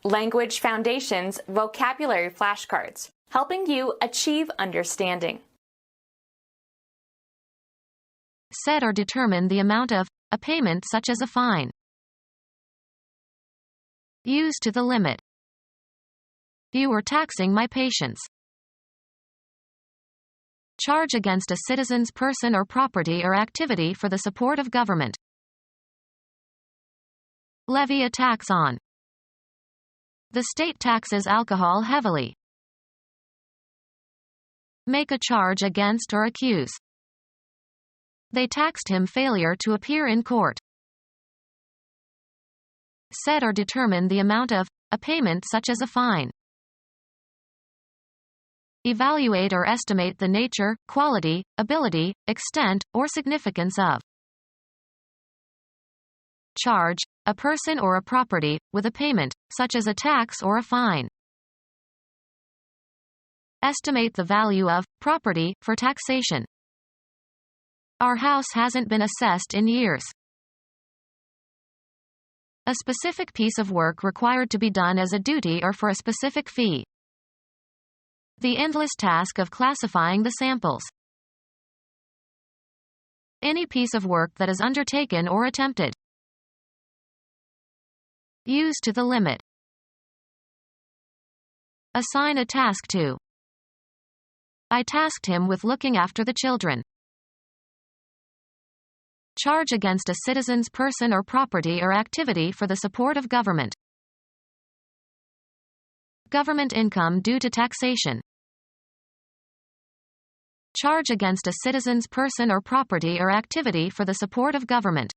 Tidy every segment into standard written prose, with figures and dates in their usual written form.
Language Foundations Vocabulary Flashcards, helping you achieve understanding. Set or determine the amount of a payment such as a fine. Use to the limit. You are taxing my patience. Charge against a citizen's person or property or activity for the support of government. Levy a tax on. The state taxes alcohol heavily. Make a charge against or accuse. They taxed him failure to appear in court. Set or determine the amount of a payment such as a fine. Evaluate or estimate the nature, quality, ability, extent, or significance of. Charge a person or a property with a payment, such as a tax or a fine. Estimate the value of property for taxation. Our house hasn't been assessed in years. A specific piece of work required to be done as a duty or for a specific fee. The endless task of classifying the samples. Any piece of work that is undertaken or attempted. Use to the limit. Assign a task to. I tasked him with looking after the children. Charge against a citizen's person or property or activity for the support of government. Government income due to taxation. Charge against a citizen's person or property or activity for the support of government.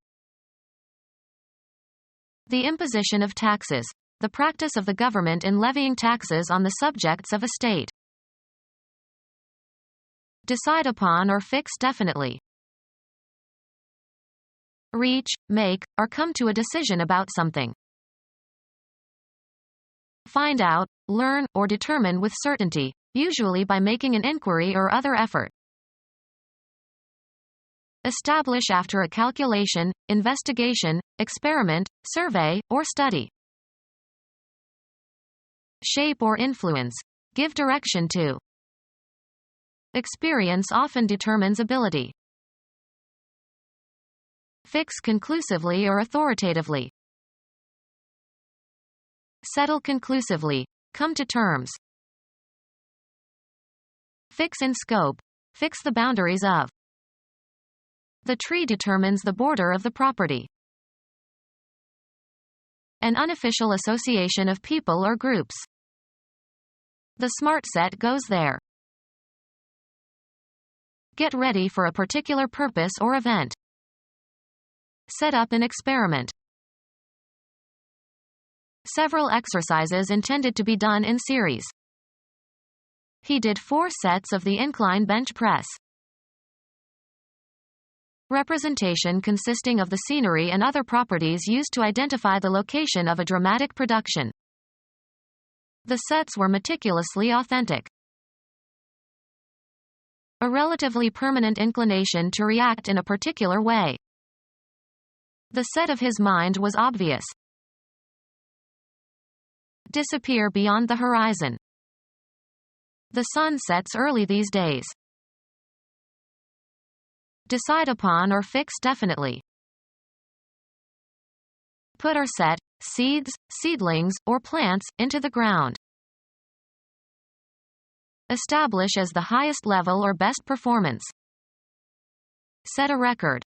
The imposition of taxes, the practice of the government in levying taxes on the subjects of a state. Decide upon or fix definitely. Reach, make, or come to a decision about something. Find out, learn, or determine with certainty, usually by making an inquiry or other effort. Establish after a calculation, investigation, experiment, survey, or study. Shape or influence. Give direction to. Experience often determines ability. Fix conclusively or authoritatively. Settle conclusively. Come to terms. Fix in scope. Fix the boundaries of. The tree determines the border of the property. An unofficial association of people or groups. The smart set goes there. Get ready for a particular purpose or event. Set up an experiment. Several exercises intended to be done in series. He did 4 sets of the incline bench press. Representation consisting of the scenery and other properties used to identify the location of a dramatic production. The sets were meticulously authentic. A relatively permanent inclination to react in a particular way. The set of his mind was obvious. Disappear beyond the horizon. The sun sets early these days. Decide upon or fix definitely. Put or set, seeds, seedlings, or plants, into the ground. Establish as the highest level or best performance. Set a record.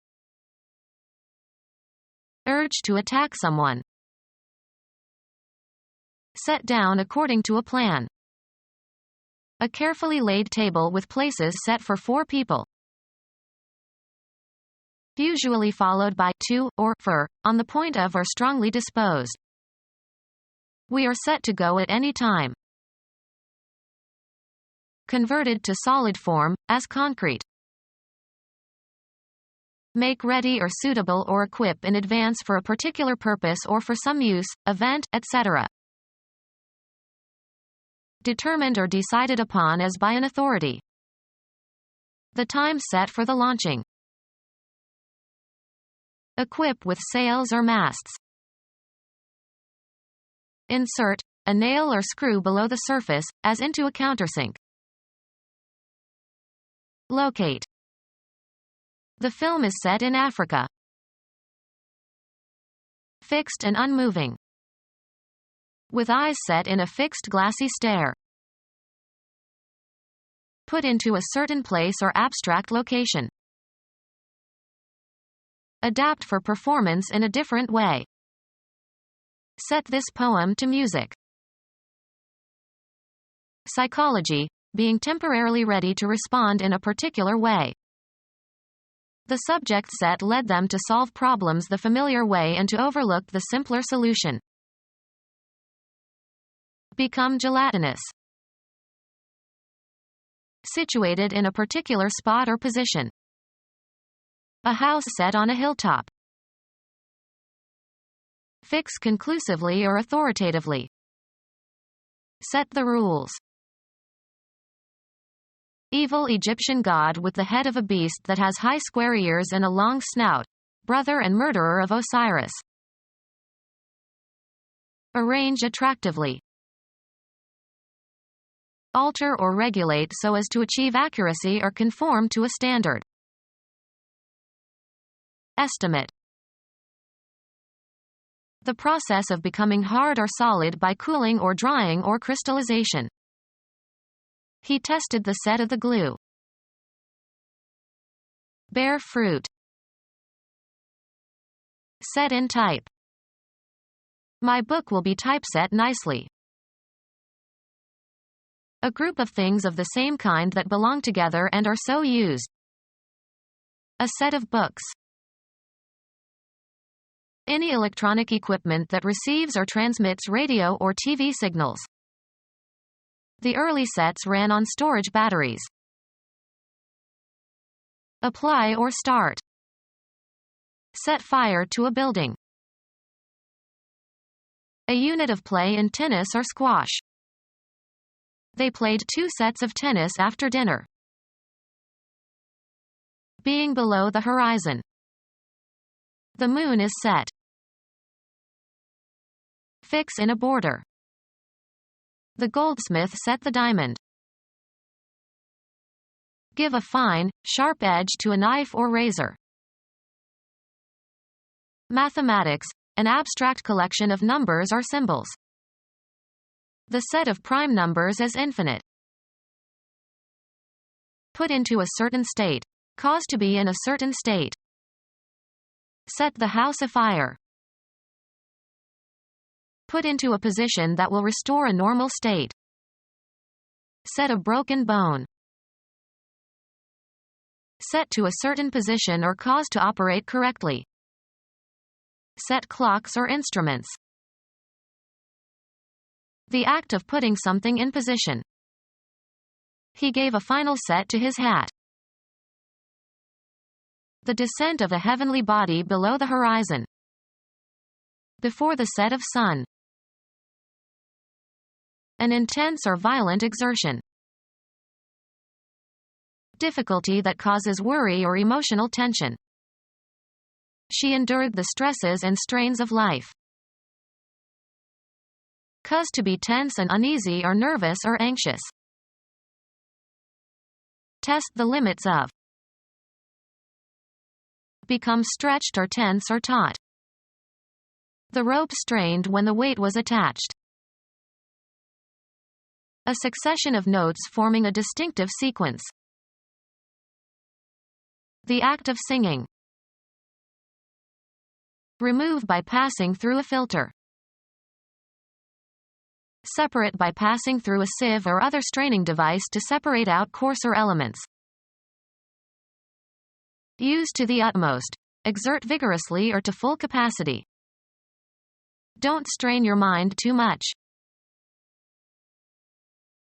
Urge to attack someone. Set down according to a plan. A carefully laid table with places set for 4 people. Usually followed by to or for, on the point of or strongly disposed. We are set to go at any time. Converted to solid form, as concrete. Make ready or suitable or equip in advance for a particular purpose or for some use, event, etc. Determined or decided upon as by an authority. The time set for the launching. Equip with sails or masts. Insert a nail or screw below the surface, as into a countersink. Locate. The film is set in Africa. Fixed and unmoving. With eyes set in a fixed glassy stare. Put into a certain place or abstract location. Adapt for performance in a different way. Set this poem to music. Psychology, being temporarily ready to respond in a particular way. The subject set led them to solve problems the familiar way and to overlook the simpler solution. Become gelatinous. Situated in a particular spot or position. A house set on a hilltop. Fix conclusively or authoritatively. Set the rules. Evil Egyptian god with the head of a beast that has high square ears and a long snout, brother and murderer of Osiris. Arrange attractively. Alter or regulate so as to achieve accuracy or conform to a standard. Estimate. The process of becoming hard or solid by cooling or drying or crystallization. He tested the set of the glue. Bear fruit. Set in type. My book will be typeset nicely. A group of things of the same kind that belong together and are so used. A set of books. Any electronic equipment that receives or transmits radio or TV signals. The early sets ran on storage batteries. Apply or start. Set fire to a building. A unit of play in tennis or squash. They played 2 sets of tennis after dinner. Being below the horizon. The moon is set. Fix in a border. The goldsmith set the diamond. Give a fine, sharp edge to a knife or razor. Mathematics, an abstract collection of numbers or symbols. The set of prime numbers is infinite. Put into a certain state. Cause to be in a certain state. Set the house afire. Put into a position that will restore a normal state. Set a broken bone. Set to a certain position or cause to operate correctly. Set clocks or instruments. The act of putting something in position. He gave a final set to his hat. The descent of a heavenly body below the horizon. Before the set of sun. An intense or violent exertion. Difficulty that causes worry or emotional tension. She endured the stresses and strains of life. Cause to be tense and uneasy or nervous or anxious. Test the limits of. Become stretched or tense or taut. The rope strained when the weight was attached. A succession of notes forming a distinctive sequence. The act of singing. Remove by passing through a filter. Separate by passing through a sieve or other straining device to separate out coarser elements. Use to the utmost. Exert vigorously or to full capacity. Don't strain your mind too much.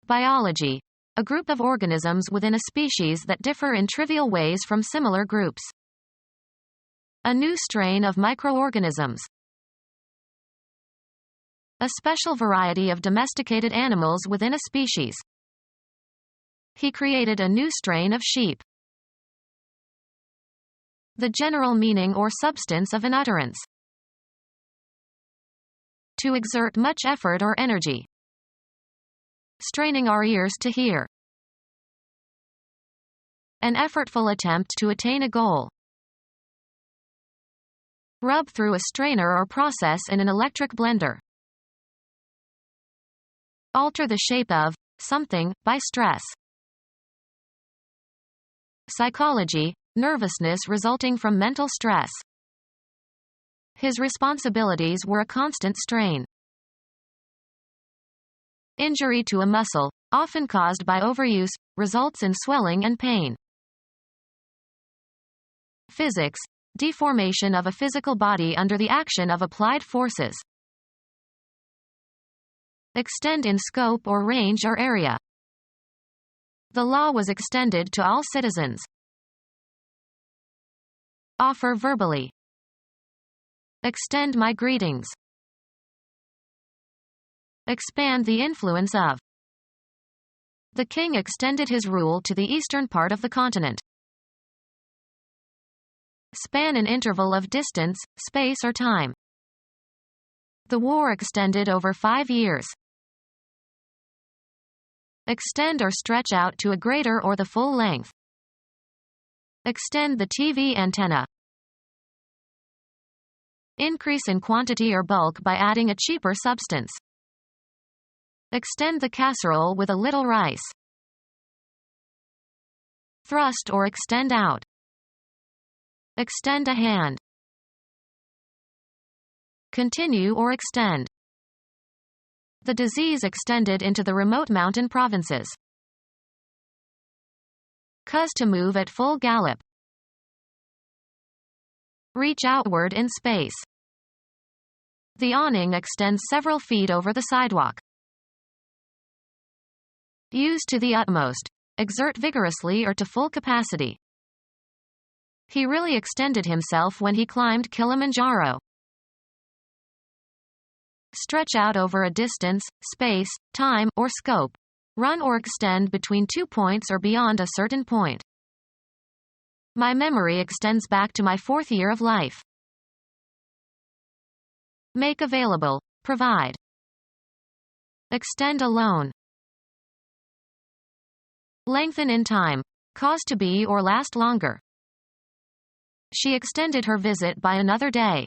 Biology. A group of organisms within a species that differ in trivial ways from similar groups. A new strain of microorganisms. A special variety of domesticated animals within a species. He created a new strain of sheep. The general meaning or substance of an utterance. to exert much effort or energy. Straining our ears to hear. An effortful attempt to attain a goal. Rub through a strainer or process in an electric blender. Alter the shape of something by stress. Psychology, nervousness resulting from mental stress. His responsibilities were a constant strain. Injury to a muscle, often caused by overuse, results in swelling and pain. Physics, deformation of a physical body under the action of applied forces. Extend in scope or range or area. The law was extended to all citizens. Offer verbally. Extend my greetings. Expand the influence of. The king extended his rule to the eastern part of the continent. Span an interval of distance, space or time. The war extended over 5 years. Extend or stretch out to a greater or the full length. Extend the TV antenna. Increase in quantity or bulk by adding a cheaper substance. Extend the casserole with a little rice. Thrust or extend out. Extend a hand. Continue or extend. The disease extended into the remote mountain provinces. Cause to move at full gallop. Reach outward in space. The awning extends several feet over the sidewalk. Use to the utmost. Exert vigorously or to full capacity. He really extended himself when he climbed Kilimanjaro. Stretch out over a distance, space, time, or scope. Run or extend between 2 points or beyond a certain point. My memory extends back to my 4th year of life. Make available. Provide. Extend a loan. Lengthen in time. Cause to be or last longer. She extended her visit by another day.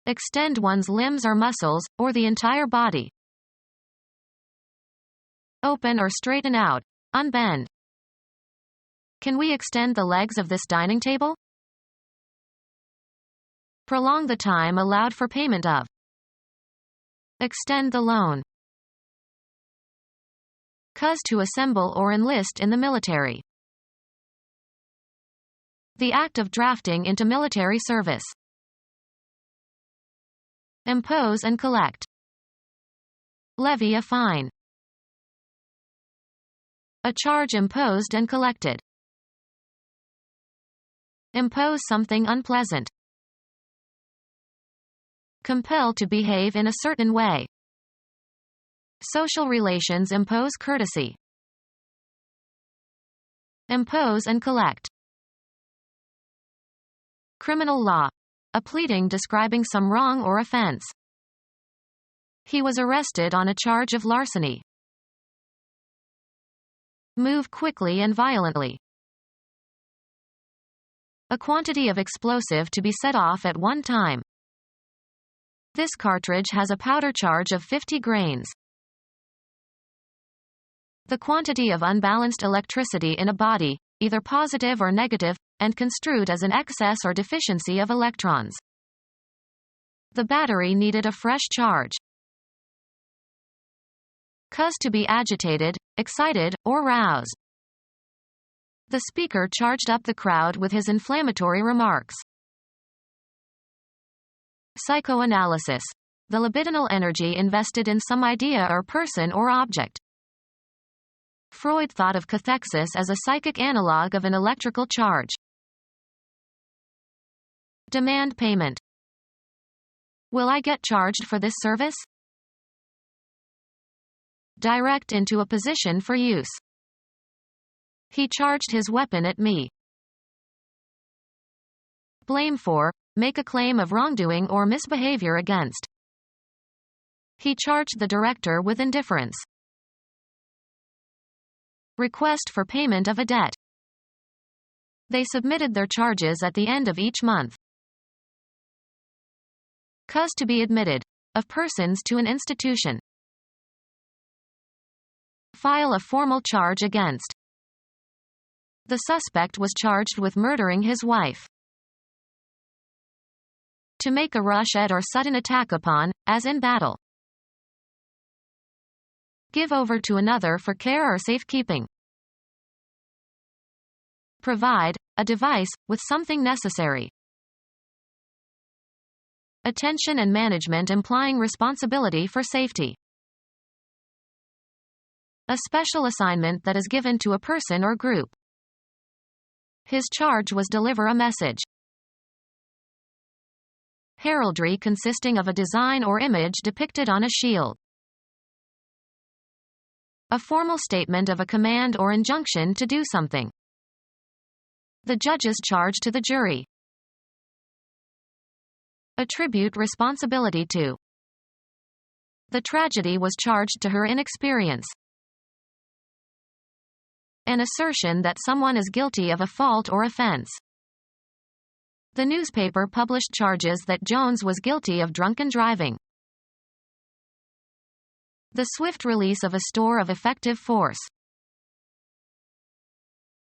Extend one's limbs or muscles, or the entire body. Open or straighten out. Unbend. Can we extend the legs of this dining table? Prolong the time allowed for payment of. Extend the loan. Cause to assemble or enlist in the military. The act of drafting into military service. Impose and collect. Levy a fine. A charge imposed and collected. Impose something unpleasant. Compel to behave in a certain way. Social relations impose courtesy. Impose and collect. Criminal law. A pleading describing some wrong or offense. He was arrested on a charge of larceny. Move quickly and violently. A quantity of explosive to be set off at one time. This cartridge has a powder charge of 50 grains. The quantity of unbalanced electricity in a body, either positive or negative, and construed as an excess or deficiency of electrons. The battery needed a fresh charge. Cause to be agitated, excited, or roused. The speaker charged up the crowd with his inflammatory remarks. Psychoanalysis. The libidinal energy invested in some idea or person or object. Freud thought of cathexis as a psychic analog of an electrical charge. Demand payment. Will I get charged for this service? Direct into a position for use. He charged his weapon at me. Blame for, make a claim of wrongdoing or misbehavior against. He charged the director with indifference. Request for payment of a debt. They submitted their charges at the end of each month. Cause to be admitted. Of persons to an institution. File a formal charge against. The suspect was charged with murdering his wife. To make a rush at or sudden attack upon, as in battle. Give over to another for care or safekeeping. Provide, a device, with something necessary. Attention and management implying responsibility for safety. A special assignment that is given to a person or group. His charge was deliver a message. Heraldry consisting of a design or image depicted on a shield. A formal statement of a command or injunction to do something. The judge's charge to the jury. Attribute responsibility to. The tragedy was charged to her inexperience. An assertion that someone is guilty of a fault or offense. The newspaper published charges that Jones was guilty of drunken driving. The swift release of a store of effective force.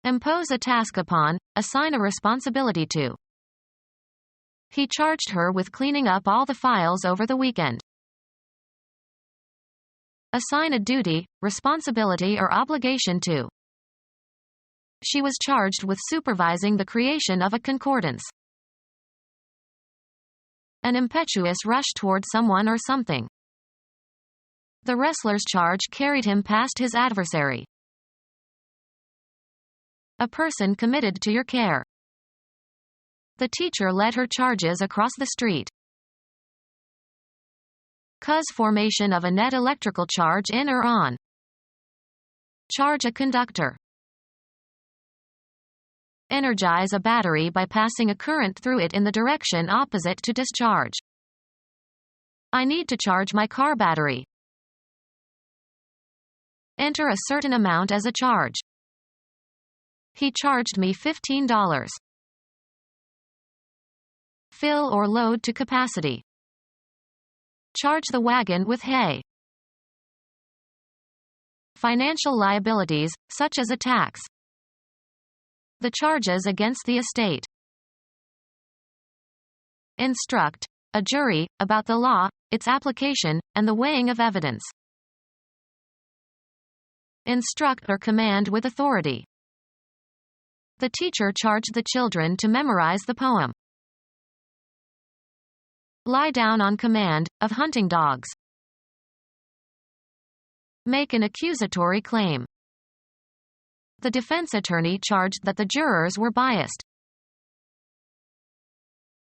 Impose a task upon, assign a responsibility to. He charged her with cleaning up all the files over the weekend. Assign a duty, responsibility or obligation to. She was charged with supervising the creation of a concordance. An impetuous rush toward someone or something. The wrestler's charge carried him past his adversary. A person committed to your care. The teacher led her charges across the street. Cause formation of a net electrical charge in or on. Charge a conductor. Energize a battery by passing a current through it in the direction opposite to discharge. I need to charge my car battery. Enter a certain amount as a charge. He charged me $15. Fill or load to capacity. Charge the wagon with hay. Financial liabilities, such as a tax. The charges against the estate. Instruct, a jury, about the law, its application, and the weighing of evidence. Instruct or command with authority. The teacher charged the children to memorize the poem. Lie down on command, of hunting dogs. Make an accusatory claim. The defense attorney charged that the jurors were biased.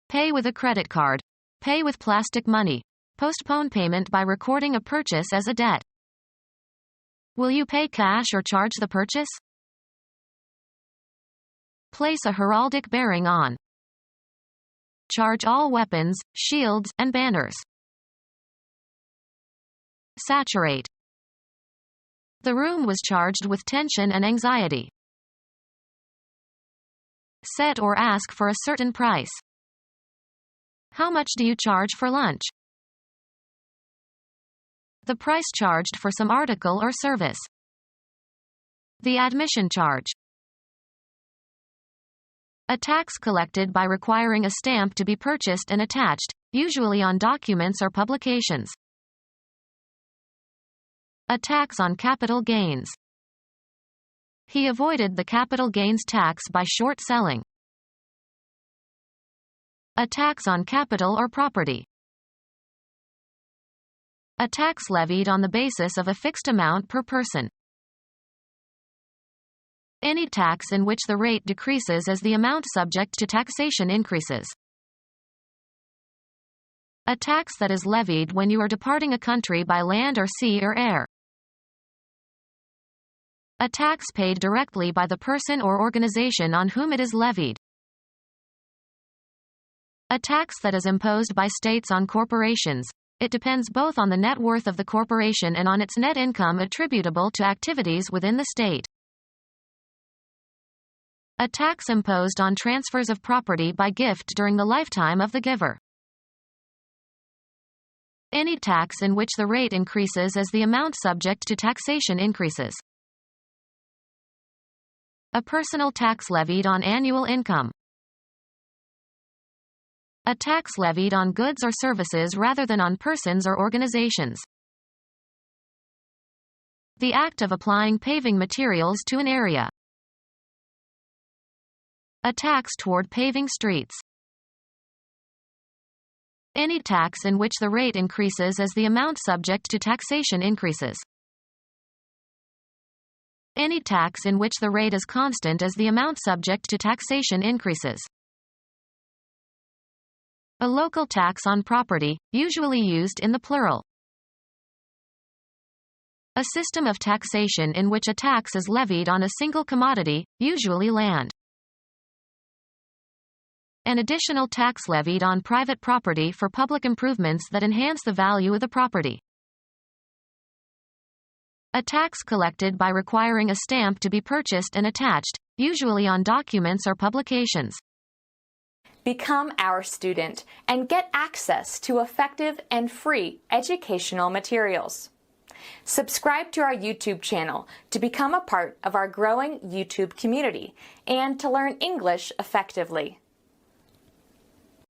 Pay with a credit card. Pay with plastic money. Postpone payment by recording a purchase as a debt. Will you pay cash or charge the purchase? Place a heraldic bearing on. Charge all weapons, shields, and banners. Saturate. The room was charged with tension and anxiety. Set or ask for a certain price. How much do you charge for lunch? The price charged for some article or service. The admission charge. A tax collected by requiring a stamp to be purchased and attached, usually on documents or publications. A tax on capital gains. He avoided the capital gains tax by short selling. A tax on capital or property. A tax levied on the basis of a fixed amount per person. Any tax in which the rate decreases as the amount subject to taxation increases. A tax that is levied when you are departing a country by land or sea or air. A tax paid directly by the person or organization on whom it is levied. A tax that is imposed by states on corporations. It depends both on the net worth of the corporation and on its net income attributable to activities within the state. A tax imposed on transfers of property by gift during the lifetime of the giver. Any tax in which the rate increases as the amount subject to taxation increases. A personal tax levied on annual income. A tax levied on goods or services rather than on persons or organizations. The act of applying paving materials to an area. A tax toward paving streets. Any tax in which the rate increases as the amount subject to taxation increases. Any tax in which the rate is constant as the amount subject to taxation increases. A local tax on property, usually used in the plural. A system of taxation in which a tax is levied on a single commodity, usually land. An additional tax levied on private property for public improvements that enhance the value of the property. A tax collected by requiring a stamp to be purchased and attached, usually on documents or publications. Become our student and get access to effective and free educational materials. Subscribe to our YouTube channel to become a part of our growing YouTube community and to learn English effectively.